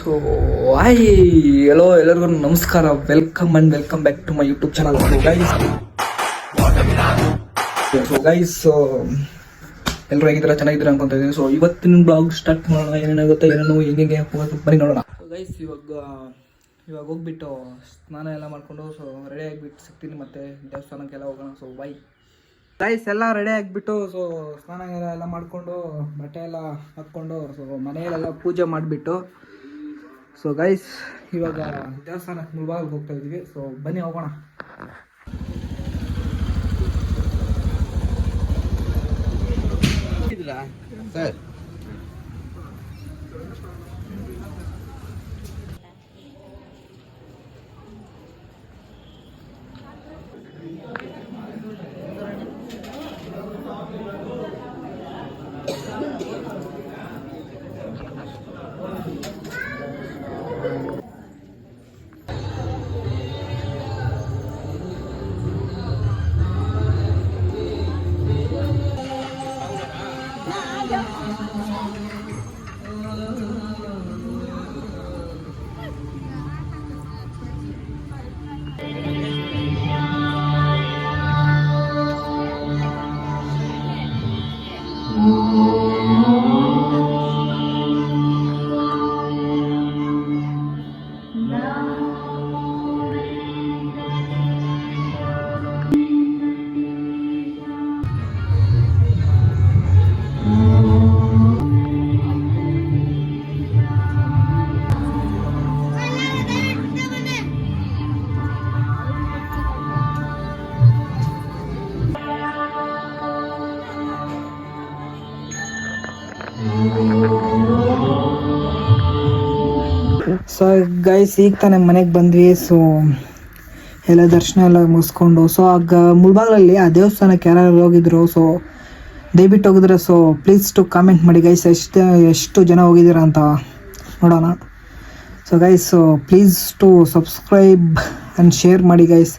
So hi hello ಎಲ್ಲರಿಗೂ ನಮಸ್ಕಾರ, welcome back to my YouTube channel. So guys ಎಲ್ಲರೂ ಹೇಗಿದ್ದೀರಾ, ಚೆನ್ನಾಗಿದ್ದೀರಾ ಅನ್ಕೊಂತ ಇದ್ದೀನಿ. ಸೊ ಇವತ್ತಿನ ಬ್ಲಾಗ್ ಸ್ಟಾರ್ಟ್ ಮಾಡೋಣ. ಏನೇನಾಗುತ್ತೆ ಏನೇನು ಹೆಂಗೆ ಹೋಗೋದು ಬನ್ನಿ ನೋಡೋಣ. ಸೊ ಗೈಸ್ ಇವಾಗ ಹೋಗ್ಬಿಟ್ಟು ಸ್ನಾನ ಎಲ್ಲ ಮಾಡಿಕೊಂಡು ಸೊ ರೆಡಿ ಆಗಿಬಿಟ್ಟು ಸಿಗ್ತೀನಿ, ಮತ್ತೆ ದೇವಸ್ಥಾನಕ್ಕೆಲ್ಲ ಹೋಗೋಣ. ಸೊ ಬೈ ಗೈಸ್, ಎಲ್ಲ ರೆಡಿ ಆಗಿಬಿಟ್ಟು ಸೊ ಸ್ನಾನ ಎಲ್ಲ ಮಾಡಿಕೊಂಡು ಬಟ್ಟೆ ಎಲ್ಲ ಹಾಕ್ಕೊಂಡು ಸೊ ಮನೆಯಲ್ಲೆಲ್ಲ ಪೂಜೆ ಮಾಡಿಬಿಟ್ಟು ಸೊ ಗೈಸ್ ಇವಾಗ ದೇವಸ್ಥಾನಕ್ಕೆ ಮುಳುಬಾಗಿಲಿಗೆ ಹೋಗ್ತಾ ಇದ್ದೀವಿ. ಸೊ ಬನ್ನಿ ಹೋಗೋಣ. ಸರ್ ಸೊ ಗೈಸ್ ಈಗ ತಾನೇ ಮನೆಗೆ ಬಂದ್ವಿ. ಸೊ ಎಲ್ಲ ದರ್ಶನ ಎಲ್ಲ ಮುಗಿಸ್ಕೊಂಡು ಸೊ ಆಗ ಮುಳ್ಬಾಗ್ಲಲ್ಲಿ ಆ ದೇವಸ್ಥಾನಕ್ಕೆ ಯಾರು ಹೋಗಿದ್ರು ಸೊ ದಯವಿಟ್ಟು ಹೋಗಿದ್ರೆ ಸೊ ಪ್ಲೀಸ್ ಟು ಕಾಮೆಂಟ್ ಮಾಡಿ ಗೈಸ್, ಎಷ್ಟು ಜನ ಹೋಗಿದ್ದೀರಾ ಅಂತ ನೋಡೋಣ. So guys please to subscribe and share ಮಾಡಿ ಗೈಸ್.